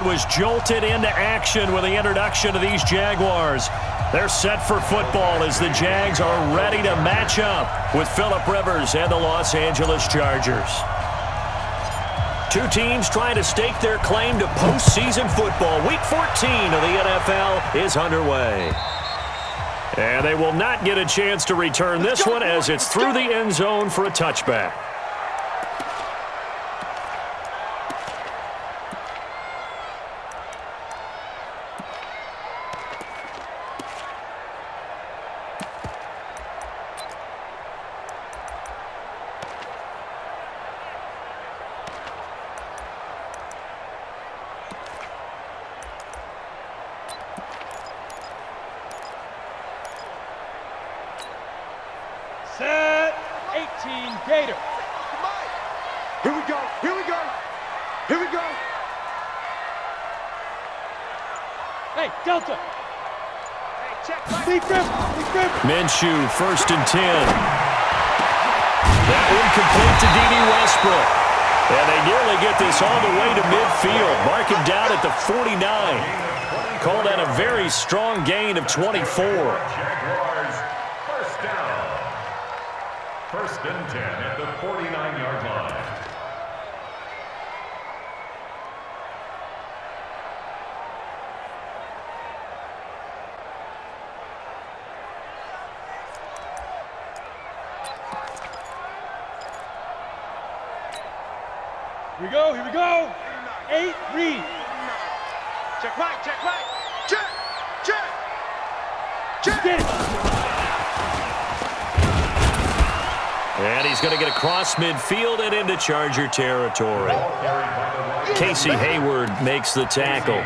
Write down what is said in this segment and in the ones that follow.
Was jolted into action with the introduction of these Jaguars. They're set for football as the Jags are ready to match up with Phillip Rivers and the Los Angeles Chargers. Two teams trying to stake their claim to postseason football. Week 14 of the NFL is underway. And they will not get a chance to return this one as it's through the end zone for a touchback. Set 18 Gator. Here we go. Here we go. Here we go. Hey, Delta. Hey, check. Lead grip. Minshew, 1st and 10. That incomplete to D.D. Westbrook. And they nearly get this all the way to midfield. Mark him down at the 49. Call that a very strong gain of 24. Jaguars, first down. 1st and 10 at the 49-yard line. Here we go. 8, read. Check right. Check. Get it. And he's going to get across midfield and into Charger territory. Casey Hayward makes the tackle.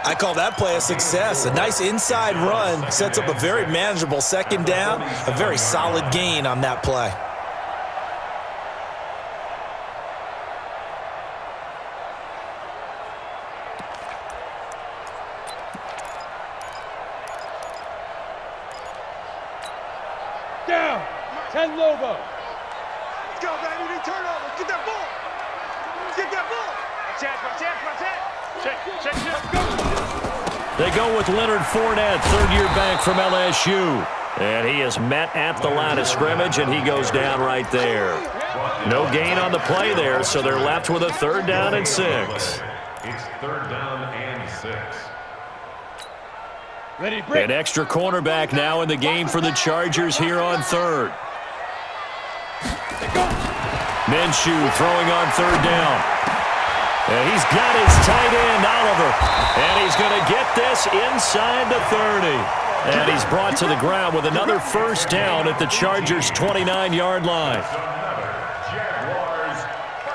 I call that play a success. A nice inside run sets up a very manageable 2nd down. A very solid gain on that play. Down. 10 Lobo. Let's go, baby. Turnover. Get that ball. Check. They go with Leonard Fournette, 3rd-year back from LSU. And he is met at the line of scrimmage, and he goes down right there. No gain on the play there, so they're left with a 3rd down and 6. It's 3rd down and 6. Ready, break. An extra cornerback now in the game for the Chargers here on 3rd. Minshew throwing on 3rd down. And he's got his tight end, Oliver. And he's going to get this inside the 30. And he's brought to the ground with another 1st down at the Chargers' 29-yard line.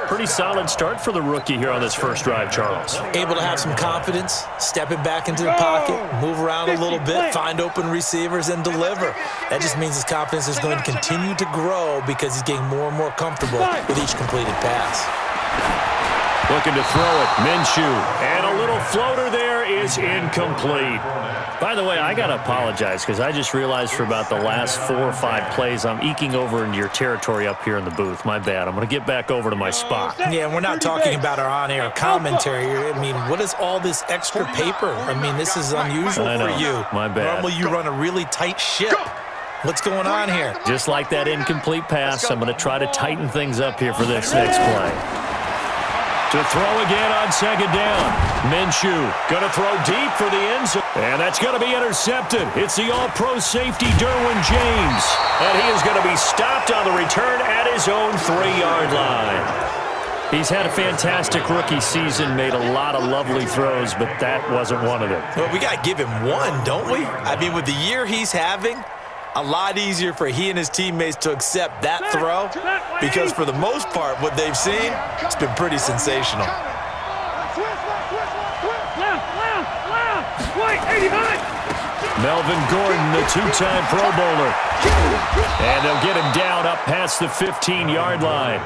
Pretty solid start for the rookie here on this first drive, Charles. Able to have some confidence, stepping back into the pocket, move around a little bit, find open receivers, and deliver. That just means his confidence is going to continue to grow because he's getting more and more comfortable with each completed pass. Looking to throw it, Minshew. And a little floater there is incomplete. By the way, I got to apologize because I just realized for about the last 4 or 5 plays, I'm eking over into your territory up here in the booth. My bad. I'm going to get back over to my spot. Yeah, we're not talking about our on-air commentary. I mean, what is all this extra paper? I mean, this is unusual for you. My bad. Normally you run a really tight ship. What's going on here? Just like that incomplete pass, I'm going to try to tighten things up here for this next play. To throw again on 2nd down. Minshew going to throw deep for the end zone. And that's going to be intercepted. It's the all-pro safety Derwin James. And he is going to be stopped on the return at his own 3-yard line. He's had a fantastic rookie season, made a lot of lovely throws, but that wasn't one of them. Well, we got to give him one, don't we? I mean, with the year he's having, a lot easier for he and his teammates to accept that throw because for the most part, what they've seen, it's been pretty sensational. Melvin Gordon, the 2-time Pro Bowler. And they'll get him down up past the 15-yard line.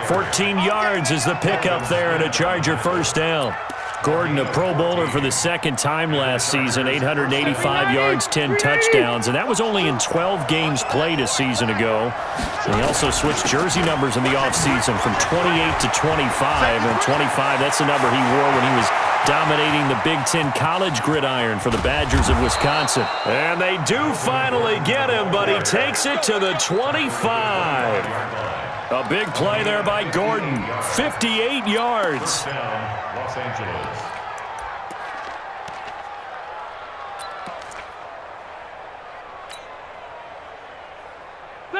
14 yards is the pickup there and a Charger 1st down. Gordon, a Pro Bowler for the second time last season, 885 yards, 10 touchdowns, and that was only in 12 games played a season ago. And he also switched jersey numbers in the offseason from 28 to 25, and 25, that's the number he wore when he was dominating the Big Ten college gridiron for the Badgers of Wisconsin. And they do finally get him, but he takes it to the 25. A big play there by Gordon, 58 yards. Los Angeles.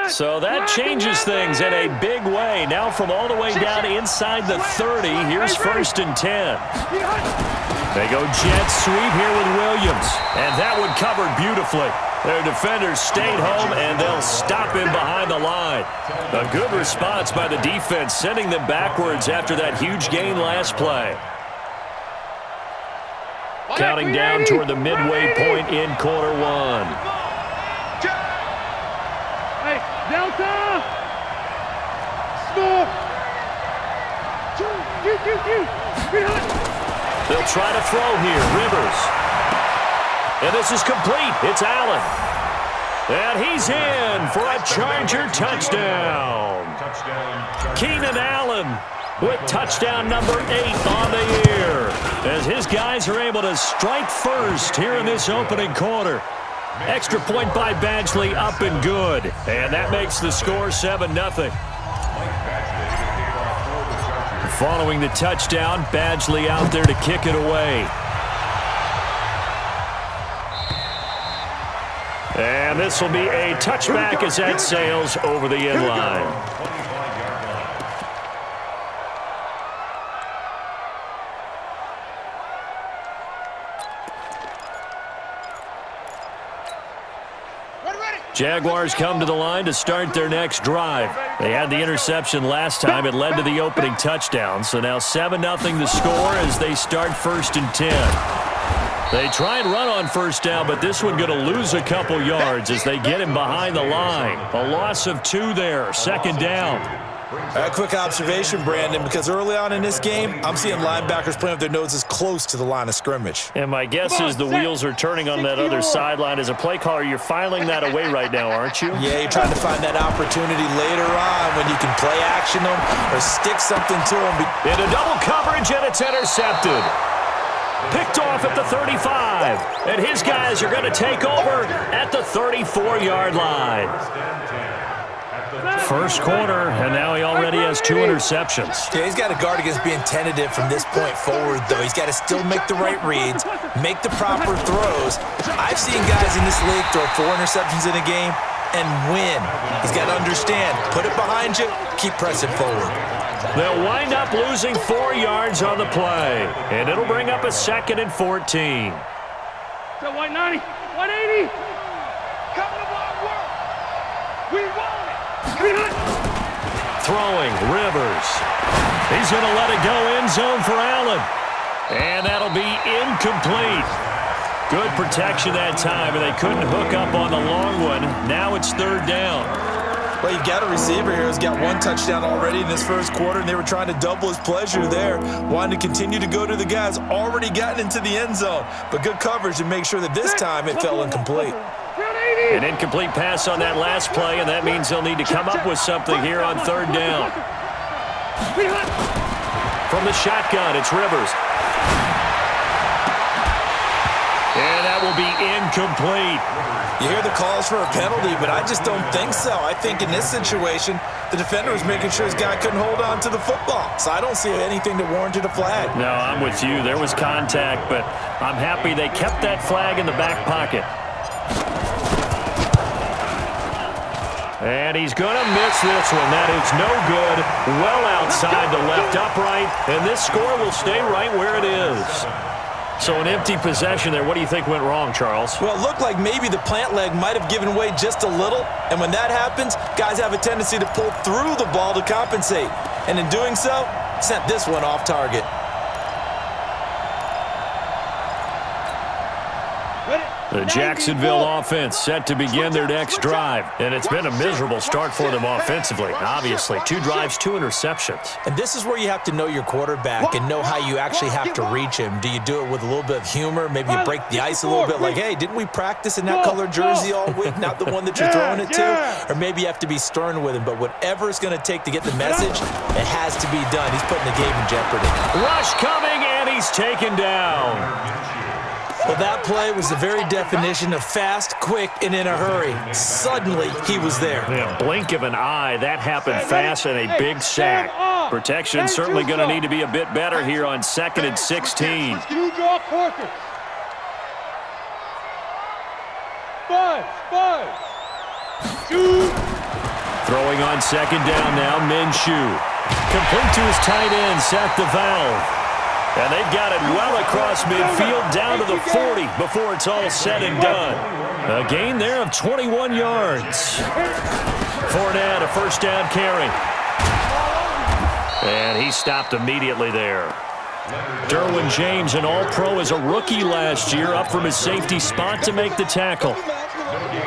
So that changes things in a big way. Now from all the way down inside the 30, here's 1st and 10. They go jet sweep here with Williams, and that one covered beautifully. Their defenders stayed home, and they'll stop him behind the line. A good response by the defense, sending them backwards after that huge gain last play. Counting down toward the midway point in quarter one. Hey, Delta! Small! They'll try to throw here. Rivers. And this is complete. It's Allen. And he's in for a Charger touchdown. Keenan Allen with touchdown number 8 on the year, as his guys are able to strike first here in this opening quarter. Extra point by Badgley, up and good. And that makes the score 7-0. Following the touchdown, Badgley out there to kick it away. And this will be a touchback as that sails over the end line. Jaguars come to the line to start their next drive. They had the interception last time. It led to the opening touchdown. So now 7-0 the score as they start 1st and 10. They try and run on first down, but this one going to lose a couple yards as they get him behind the line. A loss of 2 there, 2nd down. A quick observation, Brandon, because early on in this game, I'm seeing linebackers playing with their noses close to the line of scrimmage. And my guess is the wheels are turning on that other sideline. As a play caller, you're filing that away right now, aren't you? Yeah, you're trying to find that opportunity later on when you can play action them or stick something to them. Into double coverage, and it's intercepted. Picked off at the 35. And his guys are going to take over at the 34-yard line. First quarter, and now he already has 2 interceptions. Yeah, he's got to guard against being tentative from this point forward, though. He's got to still make the right reads, make the proper throws. I've seen guys in this league throw 4 interceptions in a game and win. He's got to understand, put it behind you, keep pressing forward. They'll wind up losing 4 yards on the play, and it'll bring up a 2nd and 14. So 190, 180. Come to my work. We want it. Throwing, Rivers. He's going to let it go end zone for Allen. And that'll be incomplete. Good protection that time, and they couldn't hook up on the long one. Now it's 3rd down. Well, you've got a receiver here who's got 1 touchdown already in this first quarter, and they were trying to double his pleasure there, wanting to continue to go to the guys already gotten into the end zone. But good coverage to make sure that this time it fell incomplete. An incomplete pass on that last play, and that means they'll need to come up with something here on 3rd down. From the shotgun, it's Rivers. And that will be incomplete. You hear the calls for a penalty, but I just don't think so. I think in this situation, the defender was making sure his guy couldn't hold on to the football. So I don't see anything that warranted a flag. No, I'm with you. There was contact, but I'm happy they kept that flag in the back pocket. And he's going to miss this one. That is no good. Well outside the left upright, and this score will stay right where it is. So an empty possession there. What do you think went wrong, Charles? Well, it looked like maybe the plant leg might have given way just a little, and when that happens, guys have a tendency to pull through the ball to compensate. And in doing so, sent this one off target. Ready? The Jacksonville offense set to begin their next drive. And it's been a miserable start for them offensively, obviously. 2 drives, 2 interceptions. And this is where you have to know your quarterback and know how you actually have to reach him. Do you do it with a little bit of humor? Maybe you break the ice a little bit like, hey, didn't we practice in that color jersey all week, not the one that you're throwing it to? Or maybe you have to be stern with him. But whatever it's going to take to get the message, it has to be done. He's putting the game in jeopardy. Rush coming, and he's taken down. Well, that play was the very definition of fast, quick, and in a hurry. Suddenly, he was there. Yeah, blink of an eye, that happened fast and a big sack. Protection certainly going to need to be a bit better here on 2nd and 16. Throwing on 2nd down now, Minshew. Complete to his tight end, Seth DeValve. And they've got it well across midfield down to the 40 before it's all said and done. A gain there of 21 yards. Fournette, a first down carry. And he stopped immediately there. Derwin James, an all-pro as a rookie last year, up from his safety spot to make the tackle.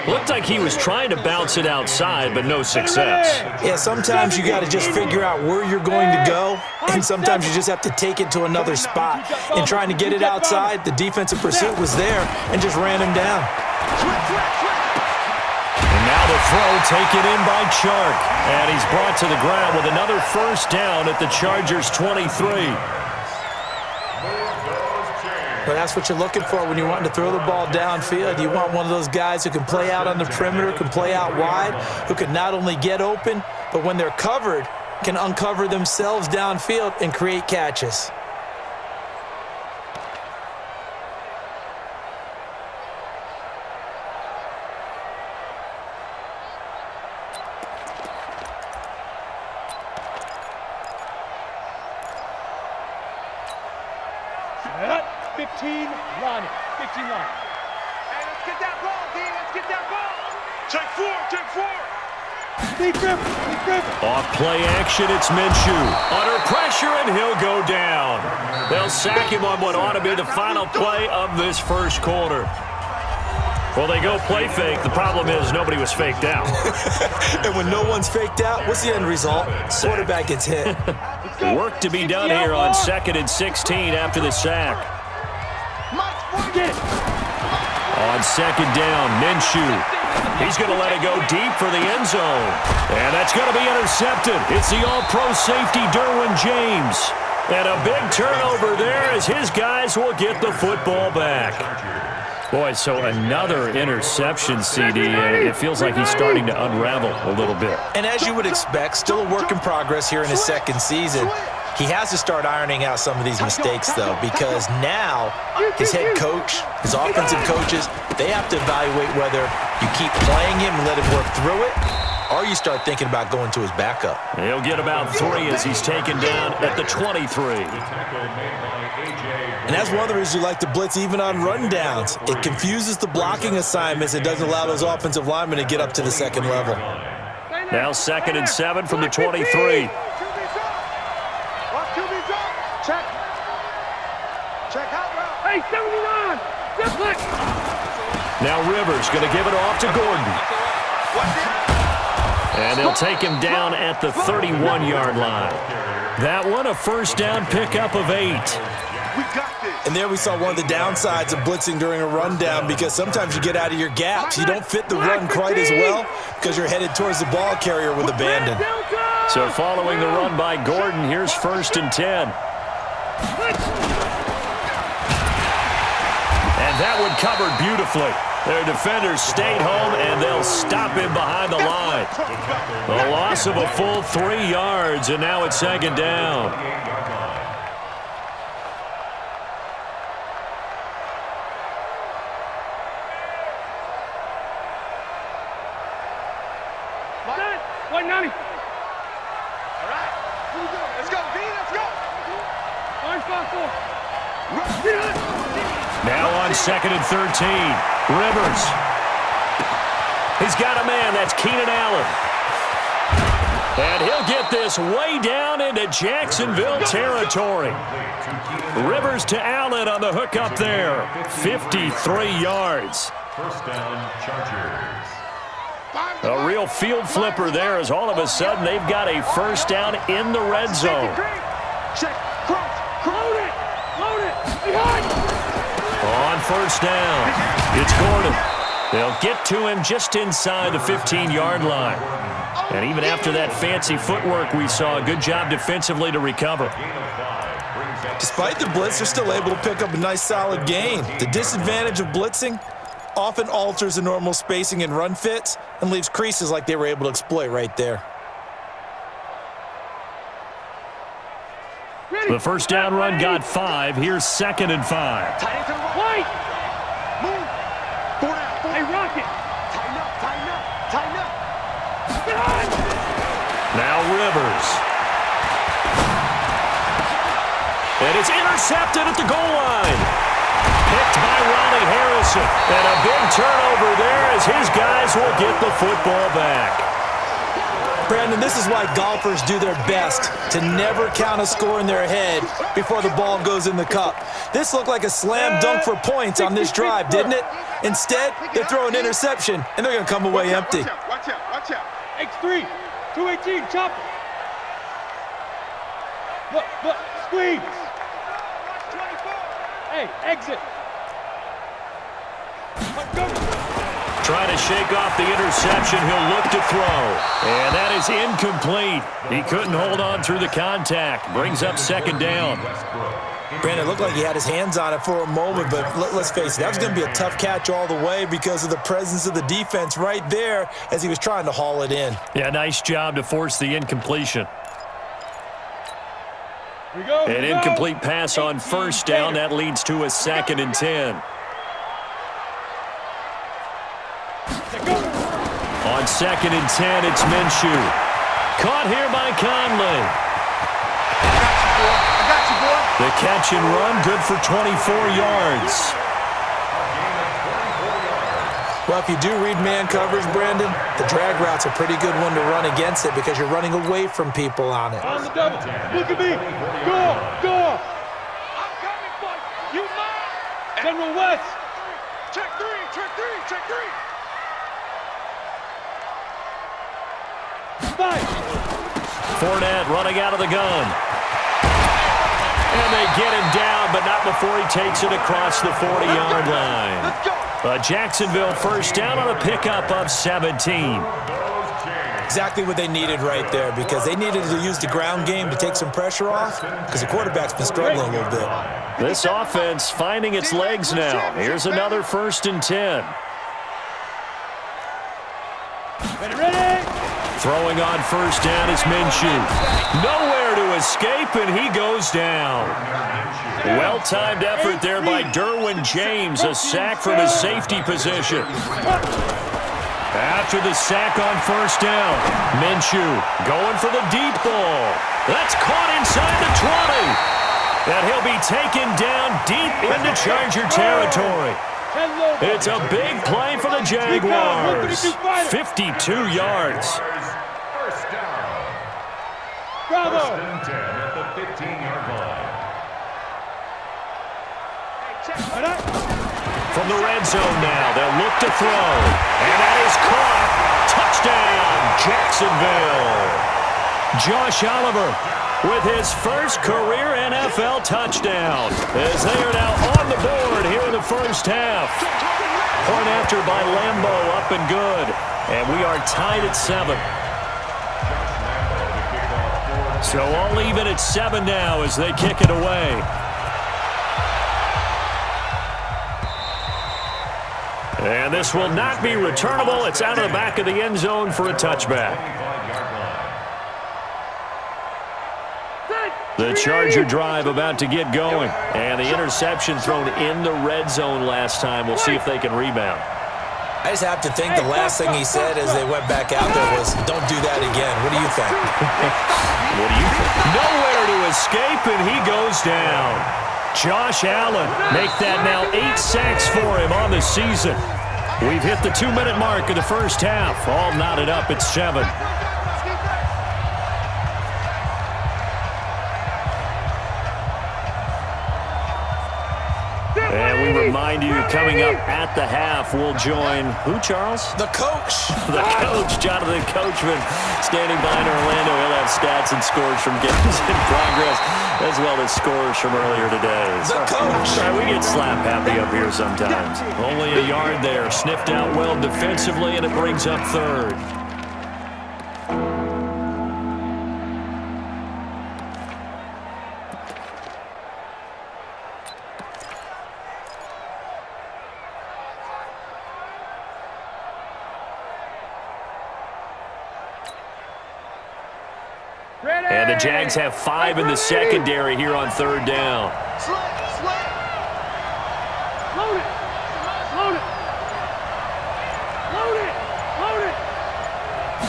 Looked like he was trying to bounce it outside, but no success. Yeah, sometimes you got to just figure out where you're going to go, and sometimes you just have to take it to another spot. In trying to get it outside, the defensive pursuit was there and just ran him down. And now the throw taken in by Chark, and he's brought to the ground with another first down at the Chargers' 23. But that's what you're looking for when you're wanting to throw the ball downfield. You want one of those guys who can play out on the perimeter, can play out wide, who can not only get open, but when they're covered, can uncover themselves downfield and create catches. Off play action, it's Minshew. Under pressure, and he'll go down. They'll sack him on what ought to be the final play of this first quarter. Well, they go play fake. The problem is nobody was faked out. And when no one's faked out, what's the end result? Quarterback gets hit. Work to be done here on 2nd and 16 after the sack. On 2nd down, Minshew. He's going to let it go deep for the end zone. And that's going to be intercepted. It's the all-pro safety, Derwin James. And a big turnover there as his guys will get the football back. Boy, so another interception, CD. It feels like he's starting to unravel a little bit. And as you would expect, still a work in progress here in his 2nd season. He has to start ironing out some of these mistakes, though, because now his head coach, his offensive coaches, they have to evaluate whether you keep playing him and let him work through it, or you start thinking about going to his backup. He'll get about 3 as he's taken down at the 23. And that's one of the reasons you like to blitz even on rundowns. It confuses the blocking assignments and doesn't allow those offensive linemen to get up to the 2nd level. Now 2nd and 7 from the 23. Hey, 79! Now Rivers going to give it off to Gordon. And they'll take him down at the 31-yard line. That one, a first down pickup of 8. And there we saw one of the downsides of blitzing during a rundown, because sometimes you get out of your gaps. You don't fit the run quite as well because you're headed towards the ball carrier with abandon. So following the run by Gordon, here's 1st and 10. And that one covered beautifully. Their defenders stayed home, and they'll stop him behind the line. A loss of a full 3 yards, and now it's 2nd down. White 90. All right. Let's go, D. Let's go. Orange 5-4. Now on 2nd and 13. Rivers. He's got a man. That's Keenan Allen. And he'll get this way down into Jacksonville territory. Rivers to Allen on the hook up there. 53 yards. First down, Chargers. A real field flipper there as all of a sudden they've got a first down in the red zone. Load it, behind. On first down, it's Gordon. They'll get to him just inside the 15-yard line. And even after that fancy footwork we saw, a good job defensively to recover. Despite the blitz, they're still able to pick up a nice solid gain. The disadvantage of blitzing often alters the normal spacing and run fits and leaves creases like they were able to exploit right there. The first down run got 5. Here's 2nd and 5. White! Move! 4 down. Hey, Rocket! Tighten up, tighten up, tighten up. Behind! Now Rivers. And it's intercepted at the goal line. Picked by Ronnie Harrison. And a big turnover there as his guys will get the football back. Brandon, this is why golfers do their best to never count a score in their head before the ball goes in the cup. This looked like a slam dunk for points on this drive, didn't it? Instead, they throw an interception, and they're going to come away empty. Watch out, watch out. X3, 218, chop it. Look, squeeze. Hey, exit. Go. Trying to shake off the interception. He'll look to throw. And that is incomplete. He couldn't hold on through the contact. Brings up 2nd down. Brandon, it looked like he had his hands on it for a moment, but let's face it, that was going to be a tough catch all the way because of the presence of the defense right there as he was trying to haul it in. Yeah, nice job to force the incompletion. Here An incomplete pass on first down. That leads to a 2nd and 10. On 2nd and 10, it's Minshew. Caught here by Conley. I got you, boy. The catch and run, good for 24 yards. Well, if you do read man coverage, Brandon, the drag route's a pretty good one to run against it because you're running away from people on it. On the double. Look at me. Go. I'm coming, boy. You mine. General West. Check three. 5. Fournette running out of the gun. And they get him down, but not before he takes it across the 40-yard line. Let's go. A Jacksonville first down on a pickup of 17. Exactly what they needed right there because they needed to use the ground game to take some pressure off because the quarterback's been struggling a little bit. This offense finding its legs now. Here's another 1st and 10. Ready? Throwing on first down is Minshew. Nowhere to escape, and he goes down. Well-timed effort there by Derwin James. A sack from his safety position. After the sack on first down, Minshew going for the deep ball. That's caught inside the 20. And he'll be taken down deep into Charger territory. It's a big play for the Jaguars. 52 yards. First down. Bravo. 1st and 10 at the 15-yard line. From the red zone now, they'll look to throw. And that is caught. Touchdown, Jacksonville. Josh Oliver with his first career NFL touchdown as they are now on the board here in the first half. Point after by Lambo, up and good. And we are tied at 7. So all even at 7 now as they kick it away. And this will not be returnable. It's out of the back of the end zone for a touchback. The Charger drive about to get going. And the interception thrown in the red zone last time. We'll see if they can rebound. I just have to think the last thing he said as they went back out there was, don't do that again. What do you think? What do you think? Nowhere to escape, and he goes down. Josh Allen make that now 8 sacks for him on the season. We've hit the 2-minute mark of the first half. All knotted up at 7. remind you, coming up at the half, we'll join who, Charles? The coach. The coach, Jonathan Coachman, standing by in Orlando. He'll have stats and scores from games in progress, as well as scores from earlier today. The coach. We get slap happy up here sometimes. Only a yard there. Sniffed out well defensively, and it brings up third. And the Jags have 5 in the secondary here on third down. Load it. Load it. Load it. Load it.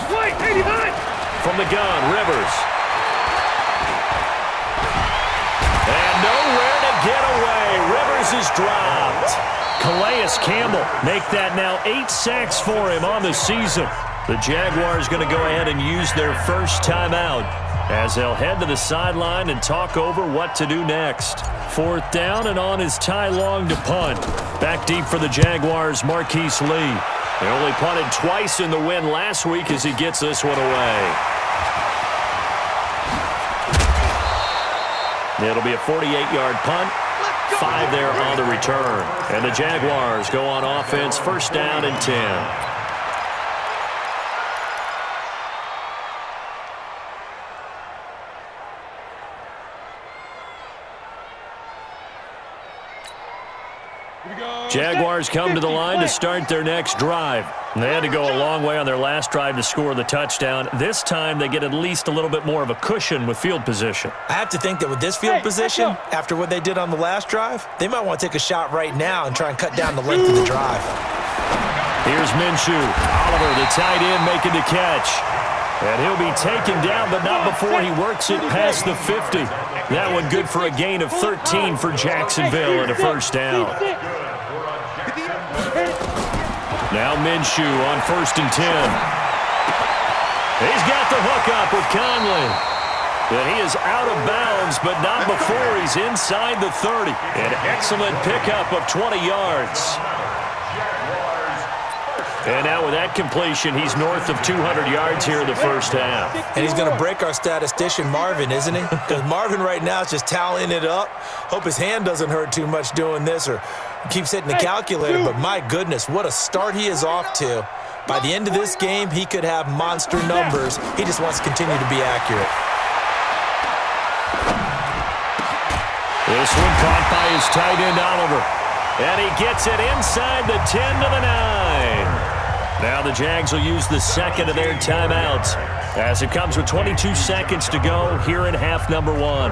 Wait, 89. From the gun, Rivers. And nowhere to get away. Rivers is dropped. Calais Campbell make that now 8 sacks for him on the season. The Jaguars going to go ahead and use their first timeout as they'll head to the sideline and talk over what to do next. 4th down, and on is Ty Long to punt. Back deep for the Jaguars, Marquise Lee. They only punted twice in the win last week as he gets this one away. It'll be a 48-yard punt. 5 there on the return. And the Jaguars go on offense, 1st down and 10. Jaguars come to the line to start their next drive. They had to go a long way on their last drive to score the touchdown. This time they get at least a little bit more of a cushion with field position. I have to think that with this field position, after what they did on the last drive, they might want to take a shot right now and try and cut down the length of the drive. Here's Minshew. Oliver, the tight end, making the catch. And he'll be taken down, but not before he works it past the 50. That one good for a gain of 13 for Jacksonville and a 1st down. Now Minshew on 1st and 10. He's got the hook up with Conley. And he is out of bounds, but not before he's inside the 30. An excellent pickup of 20 yards. And now with that completion, he's north of 200 yards here in the 1st half. And he's going to break our statistician Marvin, isn't he? Because Marvin right now is just tallying it up. Hope his hand doesn't hurt too much doing this or keeps hitting the calculator. But my goodness, what a start he is off to. By the end of this game, he could have monster numbers. He just wants to continue to be accurate. This one caught by his tight end, Oliver. And he gets it inside the 10 to the 9. Now the Jags will use the second of their timeouts as it comes with 22 seconds to go here in half number 1.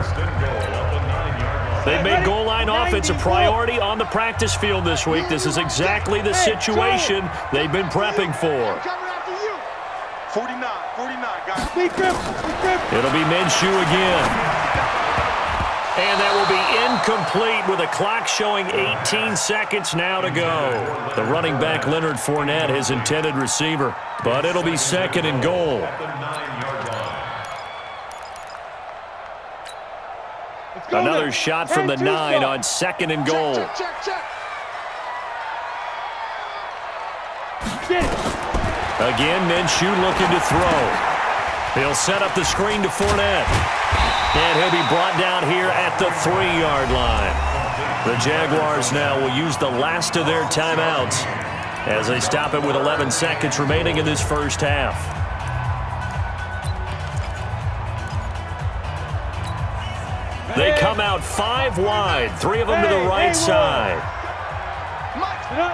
They've made goal line offense a priority on the practice field this week. This is exactly the situation they've been prepping for. 49, guys. It'll be Minshew again. And that will be incomplete with a clock showing 18 seconds now to go. The running back, Leonard Fournette, his intended receiver. But it'll be 2nd and goal. Another shot from the 9 on 2nd and goal. Again, Minshew looking to throw. He'll set up the screen to Fournette. And he'll be brought down here at the 3-yard line. The Jaguars now will use the last of their timeouts as they stop it with 11 seconds remaining in this 1st half. They come out 5 wide, 3 of them to the right side. Mike 49.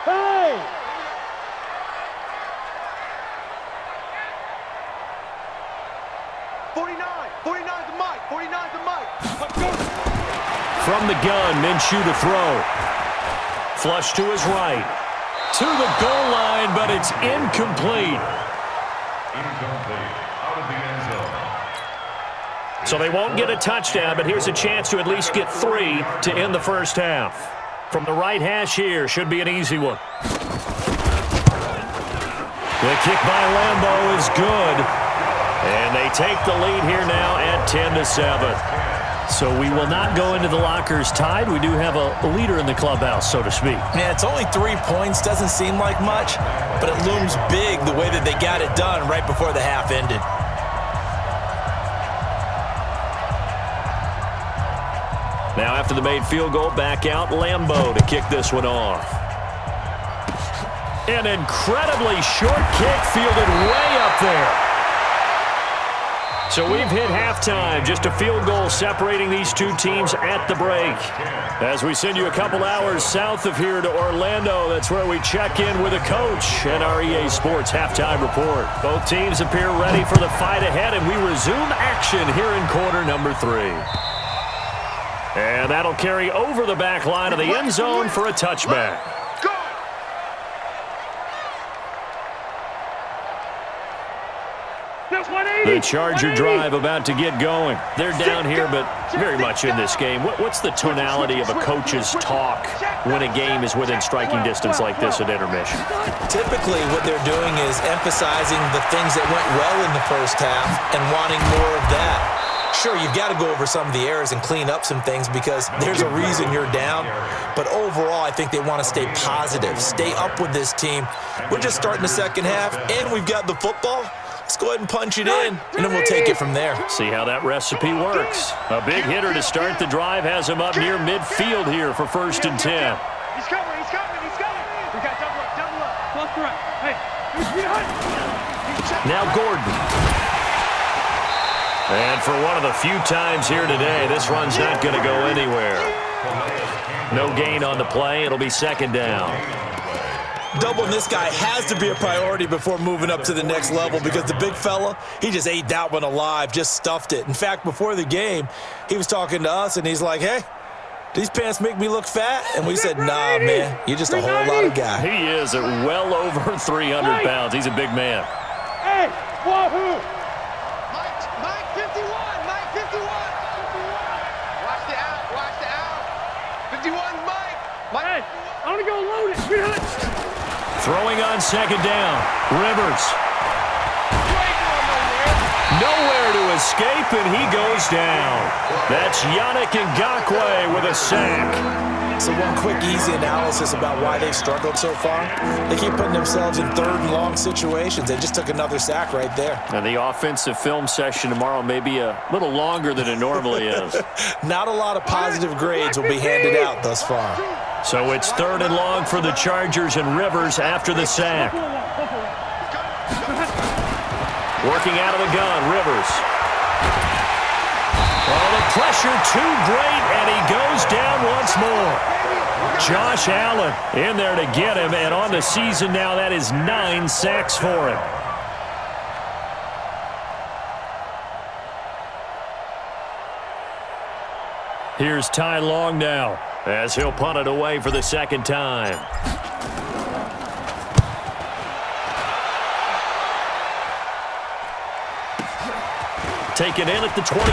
Hey! From the gun, Minshew to throw. Flush to his right. To the goal line, but it's incomplete. Out of the end zone. So they won't get a touchdown, but here's a chance to at least get 3 to end the 1st half. From the right hash here, should be an easy one. The kick by Lambeau is good. And they take the lead here now at 10-7. So we will not go into the lockers tied. We do have a leader in the clubhouse, so to speak. Yeah, it's only 3 points. Doesn't seem like much, but it looms big the way that they got it done right before the half ended. Now after the made field goal, back out Lambeau to kick this one off. An incredibly short kick fielded way up there. So we've hit halftime. Just a field goal separating these two teams at the break. As we send you a couple hours south of here to Orlando, that's where we check in with a coach and our EA Sports halftime report. Both teams appear ready for the fight ahead, and we resume action here in quarter number 3. And that'll carry over the back line of the end zone for a touchback. The Charger drive about to get going. They're down here, but very much in this game. What's the tonality of a coach's talk when a game is within striking distance like this at intermission? Typically, what they're doing is emphasizing the things that went well in the first half and wanting more of that. Sure, you've got to go over some of the errors and clean up some things because there's a reason you're down. But overall, I think they want to stay positive, stay up with this team. We're just starting the second half, and we've got the football. Let's go ahead and punch it in, and then we'll take it from there. See how that recipe works. A big hitter to start the drive has him up near midfield here for 1st and 10. He's coming, he's coming, he's coming. We got double up. Left, right. Hey, now Gordon. And for one of the few times here today, this run's not going to go anywhere. No gain on the play. It'll be 2nd down. Doubling this guy has to be a priority before moving up to the next level because the big fella, he just ate that one alive, just stuffed it. In fact, before the game, he was talking to us, and he's like, hey, these pants make me look fat? And we said, nah, man, you're just a whole lot of guy. He is at well over 300 pounds. He's a big man. Hey, wahoo! Mike 51, Mike 51. Watch the out. 51, Mike. Hey, I'm going to go load it. Get it. Throwing on 2nd down. Rivers. Nowhere to escape, and he goes down. That's Yannick Ngakoue with a sack. So one quick, easy analysis about why they've struggled so far. They keep putting themselves in 3rd and long situations. They just took another sack right there. And the offensive film session tomorrow may be a little longer than it normally is. Not a lot of positive grades will be handed out thus far. So it's 3rd and long for the Chargers and Rivers after the sack. Working out of the gun, Rivers. Oh, the pressure too great, and he goes down once more. Josh Allen in there to get him, and on the season now, that is 9 sacks for him. Here's Ty Long now, as he'll punt it away for the 2nd time. Taken in at the 22.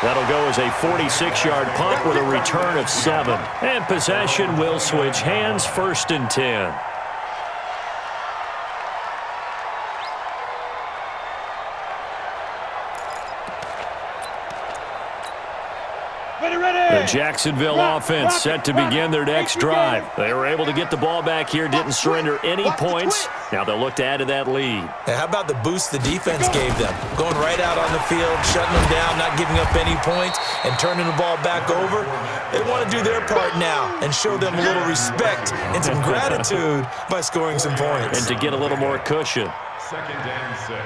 That'll go as a 46-yard punt with a return of 7. And possession will switch hands, 1st and 10. The Jacksonville offense set to begin their next drive. They were able to get the ball back here, didn't surrender any points. Now they'll look to add to that lead. Now, how about the boost the defense gave them? Going right out on the field, shutting them down, not giving up any points, and turning the ball back over. They want to do their part now and show them a little respect and some gratitude by scoring some points. And to get a little more cushion. 2nd and 6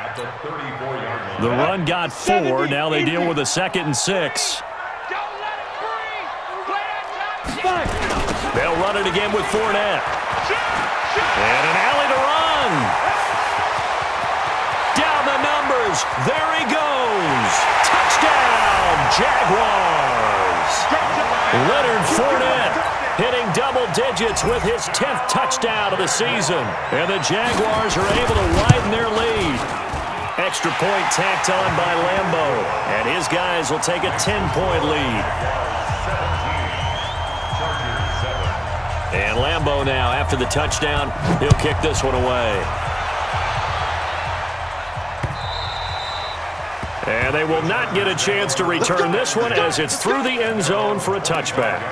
at the 34-yard line. The run got 4. Now they deal with a 2nd and 6. They'll run it again with Fournette. And an alley to run. Down the numbers. There he goes. Touchdown, Jaguars. Leonard Fournette hitting double digits with his 10th touchdown of the season. And the Jaguars are able to widen their lead. Extra point tacked on by Lambeau. And his guys will take a 10-point lead. And Lambeau now, after the touchdown, he'll kick this one away. And they will not get a chance to return this one as it's through the end zone for a touchback.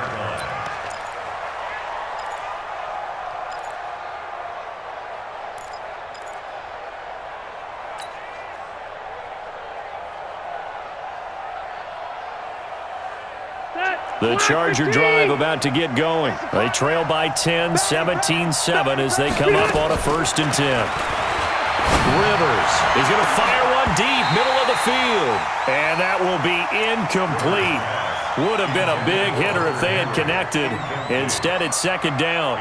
The Charger drive about to get going. They trail by 10, 17-7 as they come up on a 1st and 10. Rivers is going to fire one deep, middle of the field. And that will be incomplete. Would have been a big hitter if they had connected. Instead, it's 2nd down.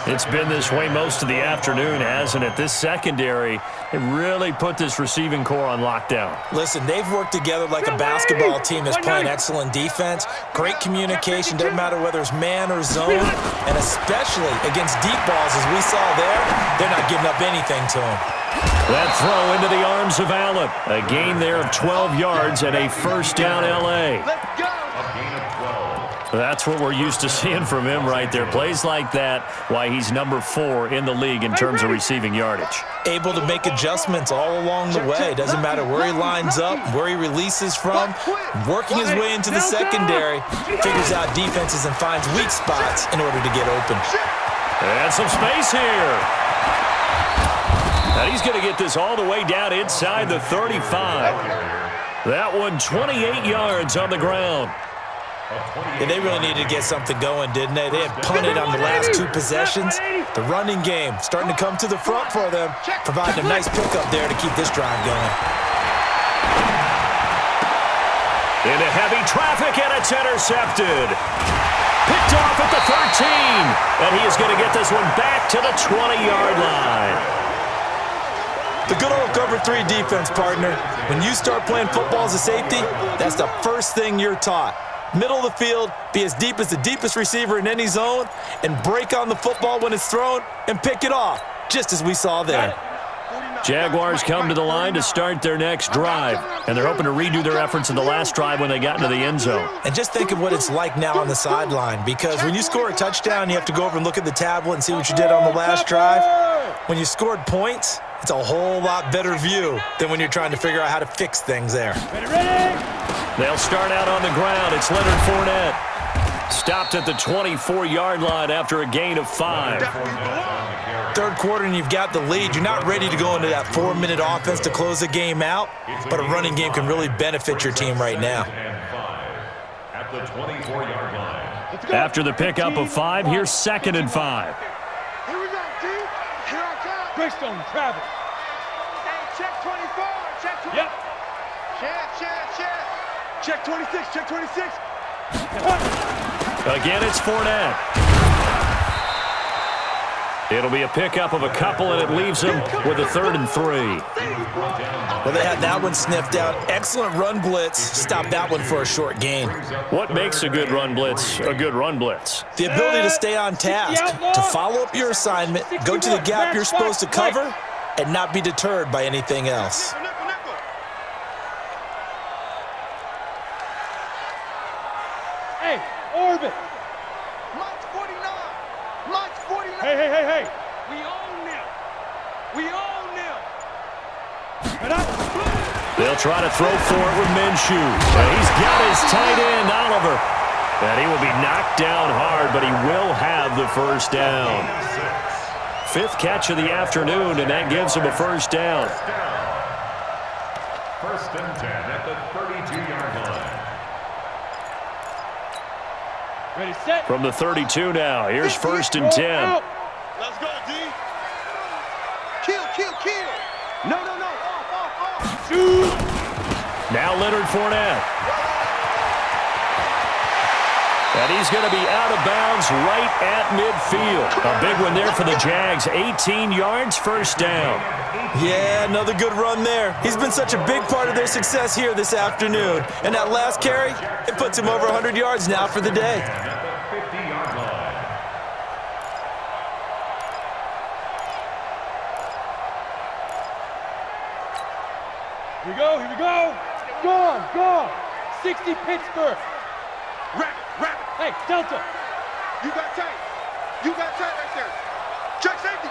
It's been this way most of the afternoon, hasn't it? This secondary, it really put this receiving core on lockdown. Listen, they've worked together like a basketball team that's playing excellent defense. Great communication, doesn't matter whether it's man or zone. And especially against deep balls, as we saw there, they're not giving up anything to them. That throw into the arms of Allen. A gain there of 12 yards and a 1st down L.A. That's what we're used to seeing from him right there. Plays like that, why he's number 4 in the league in terms of receiving yardage. Able to make adjustments all along the way. Doesn't matter where he lines up, where he releases from. Working his way into the secondary, figures out defenses and finds weak spots in order to get open. And some space here. And he's going to get this all the way down inside the 35. That one 28 yards on the ground. Yeah, they really needed to get something going, didn't they? They had punted on the last 2 possessions. The running game starting to come to the front for them, providing a nice pickup there to keep this drive going. Into heavy traffic, and it's intercepted. Picked off at the 13. And he is going to get this one back to the 20-yard line. The good old cover 3 defense, partner. When you start playing football as a safety, that's the first thing you're taught. Middle of the field, be as deep as the deepest receiver in any zone, and break on the football when it's thrown and pick it off, just as we saw there. Jaguars come to the line to start their next drive, and they're hoping to redo their efforts in the last drive when they got into the end zone. And just think of what it's like now on the sideline, because when you score a touchdown, you have to go over and look at the tablet and see what you did on the last drive. When you scored points, it's a whole lot better view than when you're trying to figure out how to fix things there. They'll start out on the ground. It's Leonard Fournette. Stopped at the 24-yard line after a gain of 5. 3rd quarter and you've got the lead. You're not ready to go into that 4-minute offense to close the game out, but a running game can really benefit your team right now. At the 24-yard line. After the pickup of 5, here's 2nd and 5. Here we go, D. Here I come. Greystone, travel. Hey, check 24. Check 24. Yep. Check. Check 26. Check 26. Again, it's Fournette. It'll be a pickup of a couple, and it leaves them with a 3rd and 3. Well, they had that one sniffed out. Excellent run blitz. Stopped that one for a short gain. What makes a good run blitz a good run blitz? The ability to stay on task, to follow up your assignment, go to the gap you're supposed to cover, and not be deterred by anything else. Hey, orbit. March 49. March 49. Hey. We own them. They'll try to throw for it with Minshew. And he's got his tight end, Oliver. And he will be knocked down hard, but he will have the 1st down. 5th catch of the afternoon, and that gives him a 1st down. 1st and 10 at the 32-yard line. Ready, set. From the 32 now, here's 1st and 10. Let's go, D. Kill. No. Off. Shoot. Now Leonard Fournette. And he's going to be out of bounds right at midfield. A big one there for the Jags. 18 yards, 1st down. Yeah, another good run there. He's been such a big part of their success here this afternoon. And that last carry, it puts him over 100 yards now for the day. At the 50-yard line. Here we go. Gone. 60 Pittsburgh. Wrap. Hey, Delta. You got tight right there. Check safety.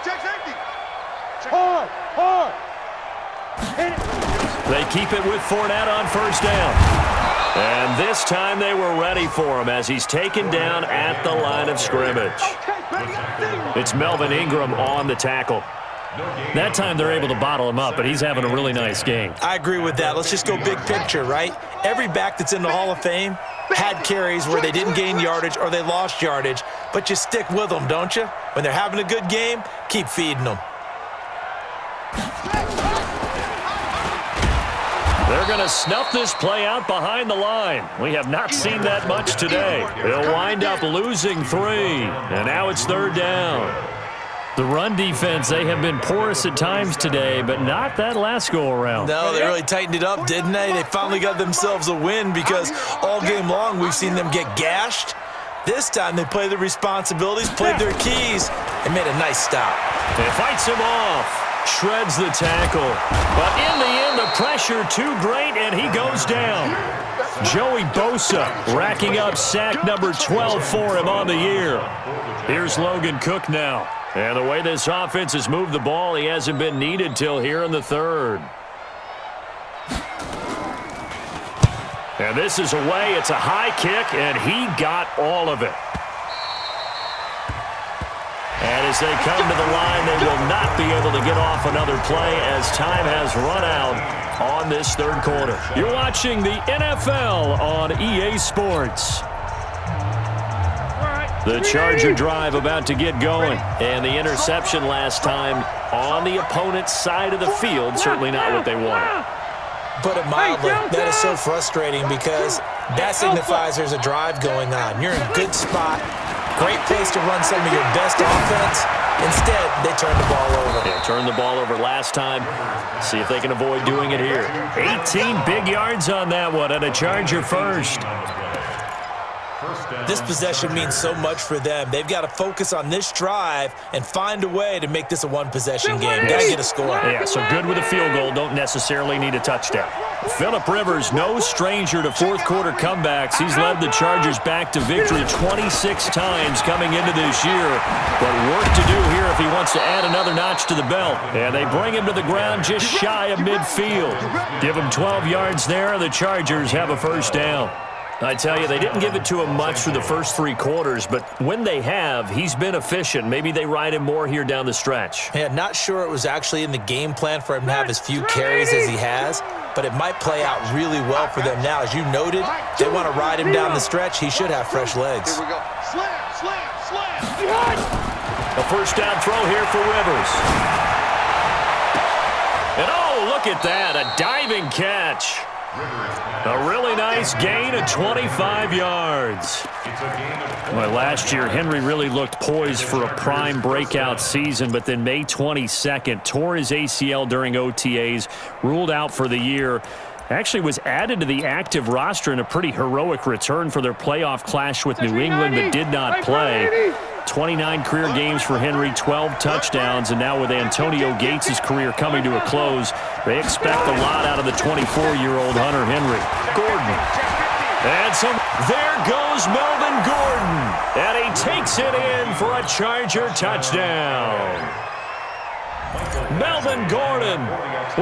Hard. Hit it. They keep it with Fournette on first down. And this time they were ready for him as he's taken down at the line of scrimmage. It's Melvin Ingram on the tackle. That time they're able to bottle him up, but he's having a really nice game. I agree with that. Let's just go big picture, right? Every back that's in the Hall of Fame had carries where they didn't gain yardage or they lost yardage, but you stick with them, don't you? When they're having a good game, keep feeding them. They're going to snuff this play out behind the line. We have not seen that much today. They'll wind up losing 3, and now it's third down. The run defense, they have been porous at times today, but not that last go-around. No, they really tightened it up, didn't they? They finally got themselves a win because all game long we've seen them get gashed. This time they played their responsibilities, played their keys, and made a nice stop. It fights him off. Shreds the tackle. But in the end, the pressure too great, and he goes down. Joey Bosa racking up sack number 12 for him on the year. Here's Logan Cook now. And the way this offense has moved the ball, he hasn't been needed till here in the third. And this is away. It's a high kick, and he got all of it. And as they come to the line, they will not be able to get off another play as time has run out on this third quarter. You're watching the NFL on EA Sports. The Charger drive about to get going. And the interception last time on the opponent's side of the field, certainly not what they wanted. Put it mildly, that is so frustrating because that signifies there's a drive going on. You're in a good spot. Great place to run some of your best offense. Instead, they turned the ball over. Yeah, turned the ball over last time. See if they can avoid doing it here. 18 big yards on that one, and a Charger first. This possession means so much for them. They've got to focus on this drive and find a way to make this a one-possession game. Got to get a score. Yeah, so good with a field goal. Don't necessarily need a touchdown. Phillip Rivers, no stranger to fourth-quarter comebacks. He's led the Chargers back to victory 26 times coming into this year. But work to do here if he wants to add another notch to the belt. And they bring him to the ground just shy of midfield. Give him 12 yards there, and the Chargers have a first down. I tell you, they didn't give it to him much for the first 3 quarters, but when they have, he's been efficient. Maybe they ride him more here down the stretch. Yeah, not sure it was actually in the game plan for him to have as few carries as he has, but it might play out really well for them now. As you noted, they want to ride him down the stretch. He should have fresh legs. Here we go. Slam. A first down throw here for Rivers. And oh, look at that, a diving catch. A really nice gain of 25 yards. Well, last year, Henry really looked poised for a prime breakout season, but then May 22nd, tore his ACL during OTAs, ruled out for the year. Actually was added to the active roster in a pretty heroic return for their playoff clash with New England, but did not play. 29 career games for Henry, 12 touchdowns, and now with Antonio Gates' career coming to a close, they expect a lot out of the 24-year-old Hunter Henry. Gordon. And so there goes Melvin Gordon, and he takes it in for a Charger touchdown. Melvin Gordon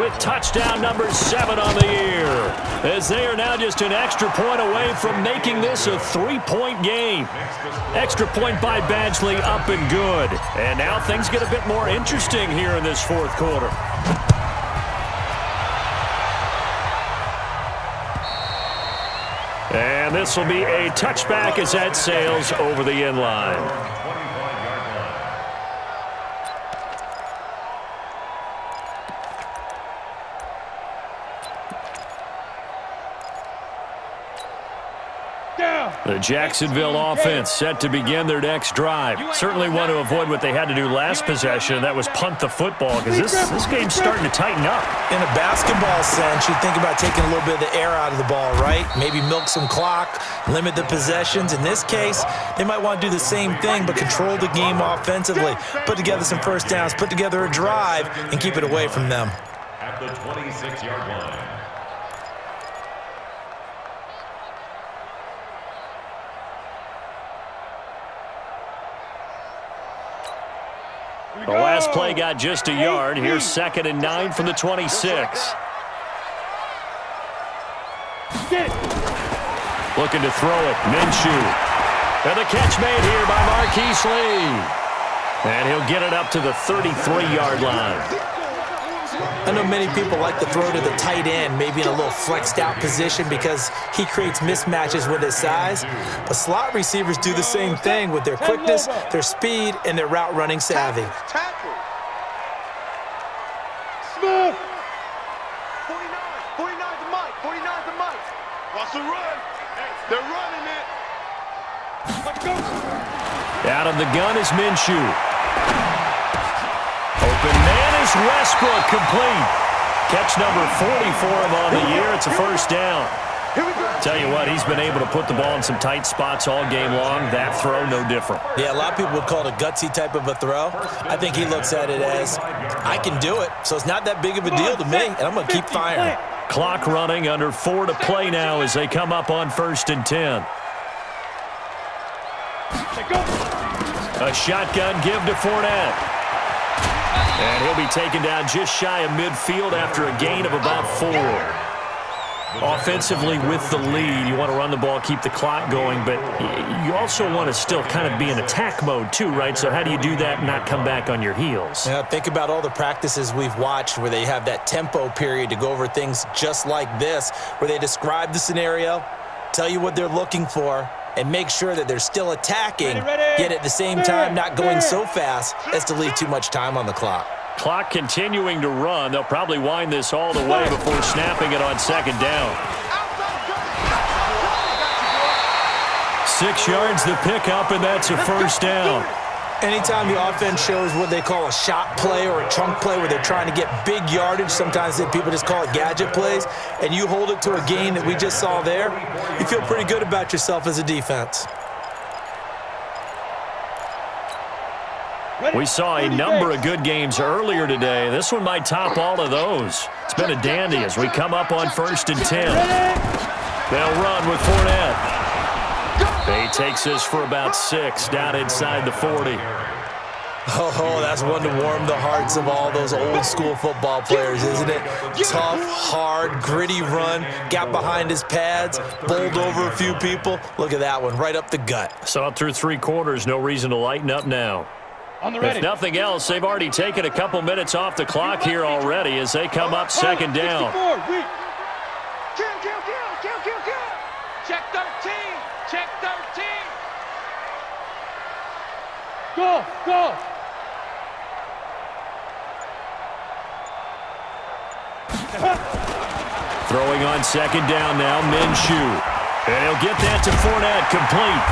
with touchdown number 7 on the year, as they are now just an extra point away from making this a 3-point game. Extra point by Badgley, up and good. And now things get a bit more interesting here in this fourth quarter. And this will be a touchback as that sails over the end line. The Jacksonville offense set to begin their next drive. Certainly want to avoid what they had to do last possession. That was punt the football, because this game's starting to tighten up. In a basketball sense, you think about taking a little bit of the air out of the ball, right? Maybe milk some clock, limit the possessions. In this case, they might want to do the same thing, but control the game offensively. Put together some first downs, put together a drive, and keep it away from them. At the 26-yard line. The last play got just a yard. Here's 2nd and 9 from the 26. Get it. Looking to throw it. Minshew. And the catch made here by Marquise Lee. And he'll get it up to the 33-yard line. I know many people like to throw to the tight end, maybe in a little flexed out position because he creates mismatches with his size. But slot receivers do the same thing with their quickness, their speed, and their route running savvy. Tackle. Smooth. 49 to Mike. 49 to Mike. Watch the run. They're running it. Let's go. Out of the gun is Minshew. Open man is Westbrook, complete. Catch number 40 for him on the year. It's a first down. Tell you what, he's been able to put the ball in some tight spots all game long. That throw, no different. Yeah, a lot of people would call it a gutsy type of a throw. I think he looks at it as, I can do it, so it's not that big of a deal to me, and I'm going to keep firing. Clock running, under 4 to play now as they come up on 1st and 10. A shotgun give to Fournette. And he'll be taken down just shy of midfield after a gain of about 4. Offensively with the lead, you want to run the ball, keep the clock going, but you also want to still kind of be in attack mode too, right? So how do you do that and not come back on your heels? Yeah, think about all the practices we've watched where they have that tempo period to go over things just like this, where they describe the scenario, tell you what they're looking for, and make sure that they're still attacking, yet at the same time not going so fast as to leave too much time on the clock. Clock continuing to run. They'll probably wind this all the way before snapping it on 2nd down. 6 yards the pickup, and that's a first down. Anytime the offense shows what they call a shot play or a chunk play where they're trying to get big yardage, sometimes people just call it gadget plays, and you hold it to a gain that we just saw there, you feel pretty good about yourself as a defense. We saw a number of good games earlier today. This one might top all of those. It's been a dandy as we come up on 1st and 10. They'll run with Fournette. He takes this for about 6 down inside the 40. Oh, that's one to warm the hearts of all those old school football players, isn't it? Tough, hard, gritty run, got behind his pads, bowled over a few people. Look at that one, right up the gut. Saw it through 3 quarters, no reason to lighten up now. If nothing else, they've already taken a couple minutes off the clock here already as they come up 2nd down. Check 13. Check 13. Go. Throwing on 2nd down now, Minshew. And he'll get that to Fournette, complete.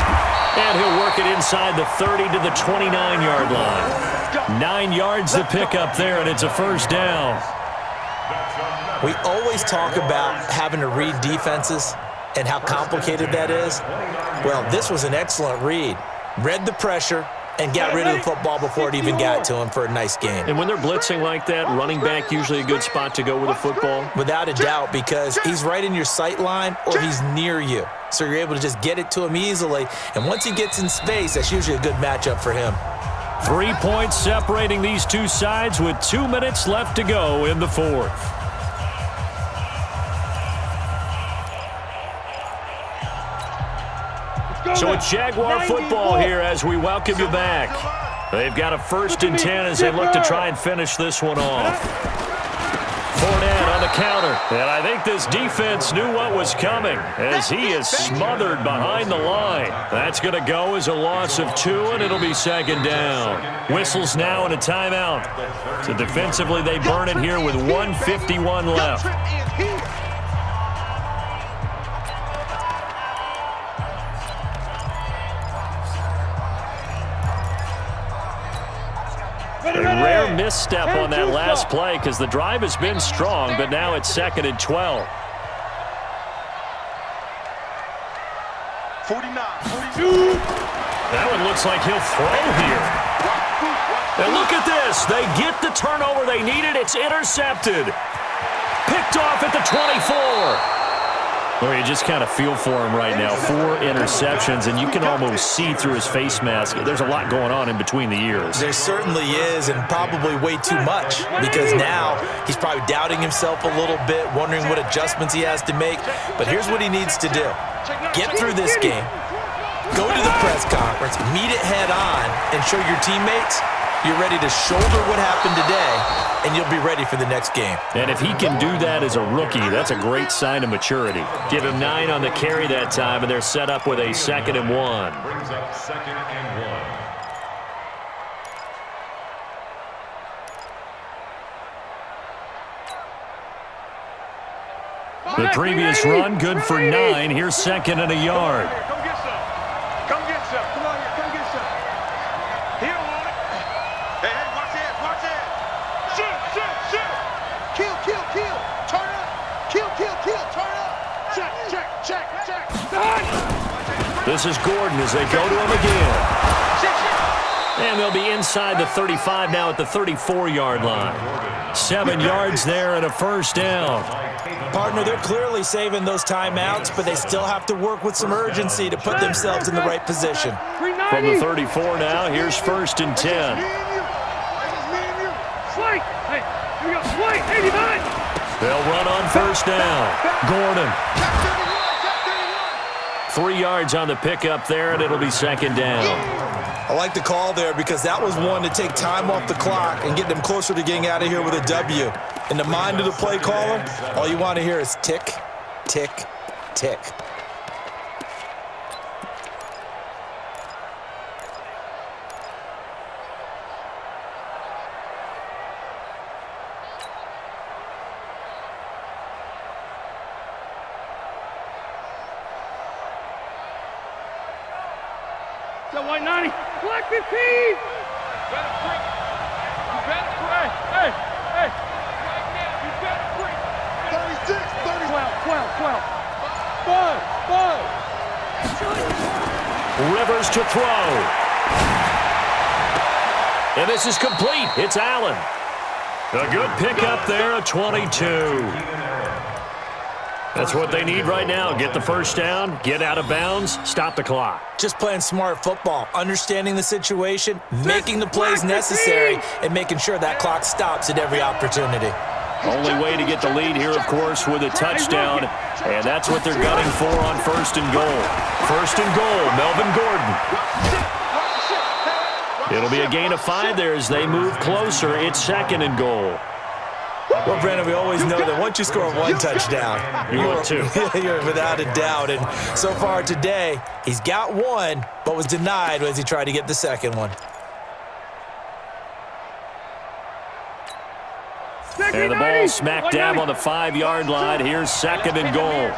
And he'll work it inside the 30 to the 29-yard line. 9 yards to pick up there, and it's a first down. We always talk about having to read defenses and how complicated that is. Well, this was an excellent read. Read the pressure and got rid of the football before it even got to him for a nice game. And when they're blitzing like that, running back usually a good spot to go with a football? Without a doubt, because he's right in your sight line or he's near you. So you're able to just get it to him easily. And once he gets in space, that's usually a good matchup for him. 3 points separating these two sides with 2 minutes left to go in the 4th. So it's Jaguar football here as we welcome you back. They've got a 1st and 10 as they look to try and finish this one off. Fournette on the counter. And I think this defense knew what was coming as he is smothered behind the line. That's going to go as a loss of 2, and it'll be 2nd down. Whistles now and a timeout. So defensively, they burn it here with 1:51 left. A rare misstep on that last play because the drive has been strong, but now it's 2nd and 12. 49, 42. That one looks like he'll throw here. And look at this. They get the turnover they needed. It's intercepted. Picked off at the 24. Well, you just kind of feel for him right now. 4 interceptions, and you can almost see through his face mask. There's a lot going on in between the ears. There certainly is, and probably way too much, because now he's probably doubting himself a little bit, wondering what adjustments he has to make. But here's what he needs to do. Get through this game, go to the press conference, meet it head on, and show your teammates you're ready to shoulder what happened today, and you'll be ready for the next game. And if he can do that as a rookie, that's a great sign of maturity. Give him 9 on the carry that time, and they're set up with a 2nd and 1. Brings up 2nd and 1. The previous run, good for 9. Here's 2nd and a yard. Come get some. Come get some. Come on here. Come get some. He don't want it. Hey, hey, watch it. Watch it. Shoot, shoot, shoot. Kill, kill, kill. Turn up. Kill, kill, kill. Turn up. Check, check, check, check. This is Gordon as they go to him again. And they'll be inside the 35 now at the 34-yard line. 7 yards there and a first down. Partner, they're clearly saving those timeouts, but they still have to work with some urgency to put themselves in the right position. From the 34 now, here's 1st and 10. Slate. Hey, here we go. Slate, 89. They'll run on first down. Gordon. 3 yards on the pickup there, and it'll be 2nd down. I like the call there because that was one to take time off the clock and get them closer to getting out of here with a W. In the mind of the play caller, all you want to hear is tick, tick, tick. That white 90. Black 15. You better pray. You better pray. Hey, hey. Right now, you better pray. 36, 30. 12. Rivers to throw. And this is complete. It's Allen. A good pickup there, a 22. That's what they need right now. Get the first down, get out of bounds, stop the clock. Just playing smart football, understanding the situation, making the plays necessary, and making sure that clock stops at every opportunity. Only way to get the lead here, of course, with a touchdown, and that's what they're gunning for on 1st and goal. 1st and goal, Melvin Gordon. It'll be a gain of 5 there as they move closer. It's 2nd and goal. Well, Brandon, we always know that once you score 1 touchdown, you're without a doubt. And so far today, he's got 1, but was denied as he tried to get the 2nd one. And the ball smack dab on the 5-yard line. Here's 2nd and goal.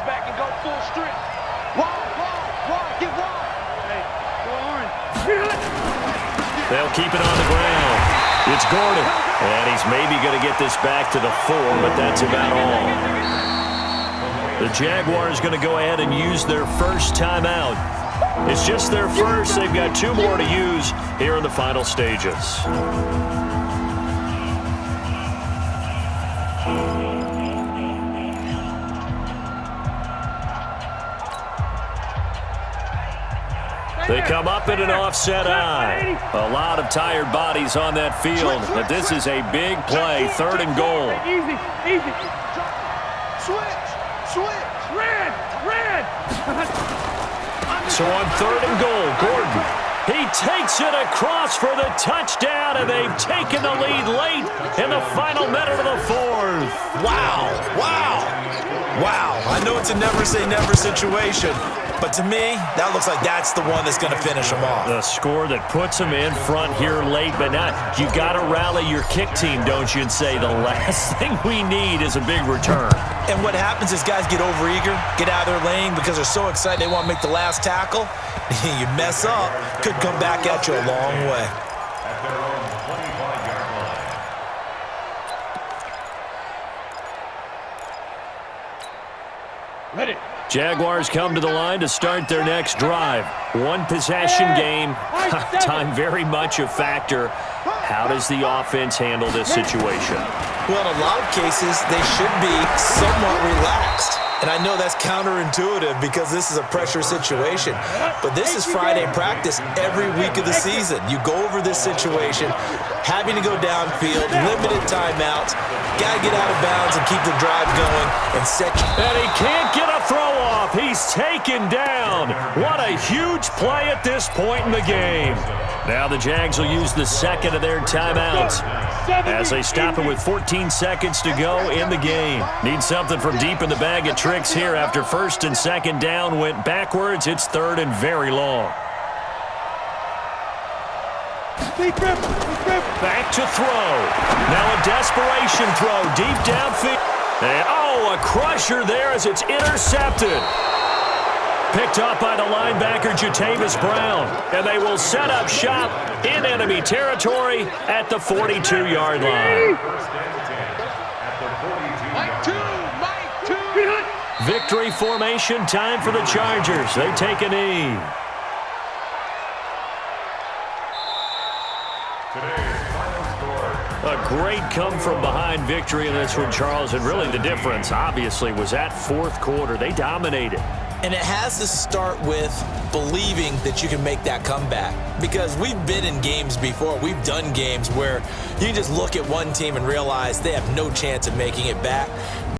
They'll keep it on the ground. It's Gordon, and he's maybe going to get this back to the 4, but that's about all. The Jaguars going to go ahead and use their first timeout. It's just their first. They've got 2 more to use here in the final stages. They come up in an offset eye. A lot of tired bodies on that field, but this is a big play. 3rd and goal. Easy, easy. Switch. Red. So on 3rd and goal, Gordon, he takes it across for the touchdown, and they've taken the lead late in the final minute of the 4th. Wow. I know it's a never say never situation, but to me, that looks like that's the one that's going to finish them off. The score that puts them in front here late, but now you got to rally your kick team, don't you, and say the last thing we need is a big return. And what happens is guys get overeager, get out of their lane because they're so excited they want to make the last tackle. You mess up, could come back at you a long way. At their own 25-yard line. Ready. Jaguars come to the line to start their next drive. 1 possession game. Time very much a factor. How does the offense handle this situation? Well, in a lot of cases, they should be somewhat relaxed. And I know that's counterintuitive because this is a pressure situation, but this is Friday practice every week of the season. You go over this situation, having to go downfield, limited timeouts, got to get out of bounds and keep the drive going and set. And he can't get a throw off. He's taken down. What a huge play at this point in the game. Now the Jags will use the second of their timeouts as they stop it with 14 seconds to go in the game. Need something from deep in the bag of tricks here after first and second down went backwards. It's third and very long. Back to throw. Now a desperation throw deep downfield. And, a crusher there as it's intercepted. Picked up by the linebacker, Jatavis Brown. And they will set up shop in enemy territory at the 42-yard line. Mike 2. Victory formation time for the Chargers. They take a knee. A great come-from-behind victory in this one, Charles. And really the difference, obviously, was that fourth quarter. They dominated. And it has to start with believing that you can make that comeback. Because we've been in games before. We've done games where you just look at one team and realize they have no chance of making it back.